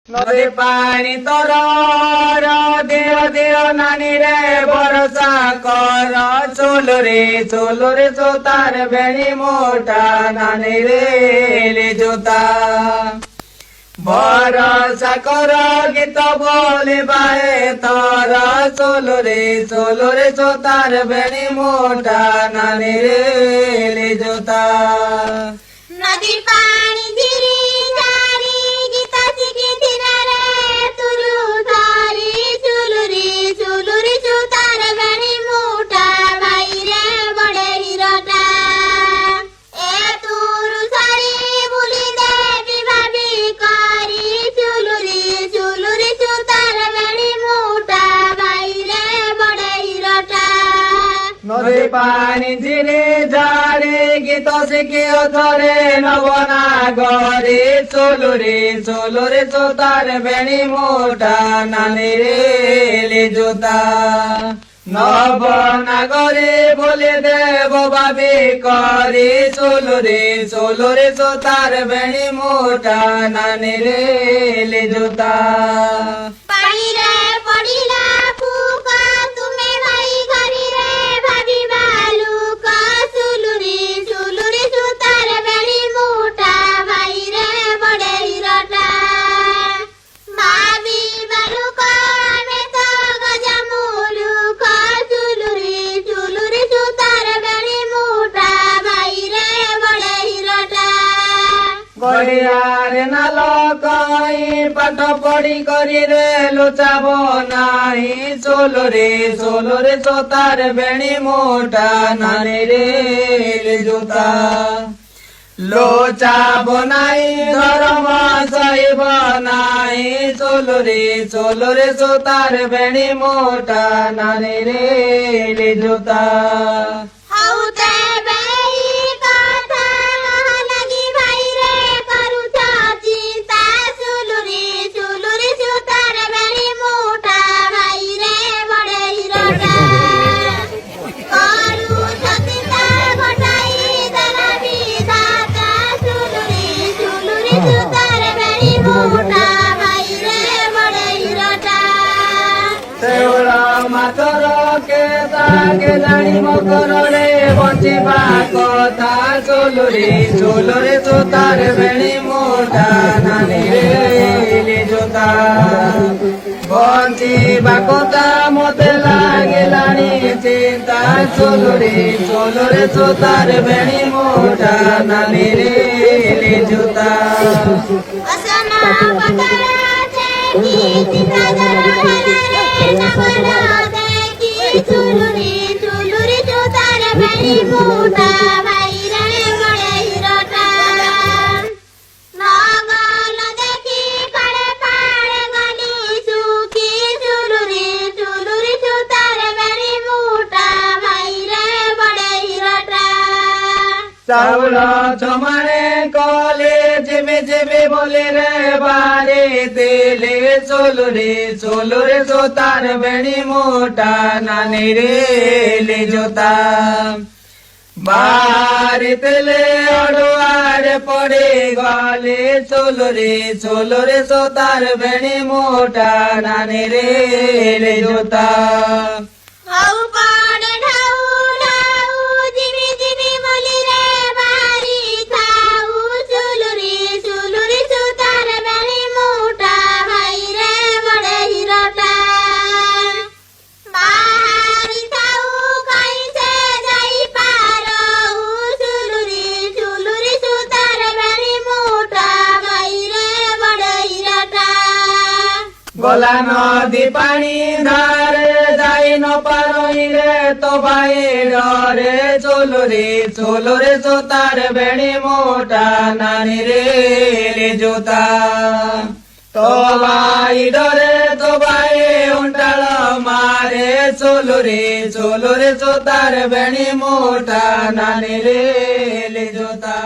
নদী পানি তর দেও দেও নানি রে ভরসা কর চলো রে জোতার বেড়ি মোটা নানি রে জোতা ভরসা কর গীত বলে বাহে তর চলো রে জোতার বেড়ি মোটা নানি রে জোতা নদীর পানি ধীরে ধারে গীতা শিখে ধীরে তুলু ধারে চুলু রে চুতার বেড়ি মোটা বাইরে বড়ে হিরটা এ তুরু সারি বলি দেবী ভাবি করি চুলু রে চুতার বেড়ি মোটা বাইরে বড়ে হিরটা নদী পানি ধীরে ঝাড়ে গীত শিখে ধরে নবনা গরে চলো রে জোতার বেড়ি মোটা নানি রে জোতা নবনাগরে বলে দেব ভাবি করে চলো রে জোতার বেড়ি মোটা নানি রে জোতা পানিরে পড়িলা ফুকা তুমি ভাই ঘরি রে ভাবি বালুকা চুলু রে সুতার বেড়ি মোটা ভাই রে বড়ে হিরটা ভাবি বালুকা আমি তো গজা মুলুকা চুলু রে সুতার বেড়ি মোটা ভাই রে বড়ে হিরটা গড়িয়ারে নাল কই পাঠ পড়ি করি রে লুচাব নাই চলো রে জোতার বেড়ি মোটা নানি রে জোতা লোচাব নাই ধর্ম সইব নাই চলো রে জোতার বেড়ি মোটা নানি রে জোতা হাউতে বেই কথা লাগি ভাই রে করুছা চিন্তা চুলু রে সুতার বেড়ি মোটা ভাই রে বড়ে হিরটা করুছা চিন্তা ঘটাই দেলা বিধাতা চুলু রে সুতার বেড়ি মোটা ভাই রে বড়ে হিরটা ସେଉଳ ମାତର କେଦାକେ ଜାଣି ମକରରେ ବଞ୍ଚିବା କଥା ଚୋଲ ରେ ଜୋତାର ବେଣୀ ମୋଟା ନାନି ରେ ଜୋତା ବଞ୍ଚିବା କଥା ମତେ ଲାଗିଲାଣି ଚିନ୍ତା ଚୋଲ ରେ ଜୋତାର ବେଣୀ ମୋଟା ନାନି ରେ ଜୋତା असना पकड़ा थे की चिंता जरा देखी चुलु रे चुतार बेड़ी मोटा भाई रे बड़े हिरटा नगल देखी कड़े पाड़े गली सुखी चुलु रे चुतार बेड़ी मोटा भाई रे बड़े हिरटा চাউল জমানে কলে যেবে বলে রে বারে তেলে চলো রে জোতার বেড়ি মোটা নানি রে জোতা বারে তেলে অড়ুয়ারে পড়ে গলে চলো রে জোতার বেড়ি মোটা নানি রে জোতা হাউ পাড়ে ঢাউ ঢাউ জিবি জিবি বলি রে বাড়ি খাউ চুলু রে সুতার বেড়ি মোটা ভাই রে বড়ে হিরটা বাড়ি খাউ খাইছে যাই পারৌ চুলু রে সুতার বেড়ি মোটা ভাই রে বড়ে হিরটা গলা নদী পানি ধারে যাই ন পারই রে তো ভাই ডরে চলো রে জোতার বেড়ি মোটা নানি রে জোতা তো ভাই ডরে তো ভাই উন্টাল মারে চলো রে জোতার বেড়ি মোটা নানি রে জোতা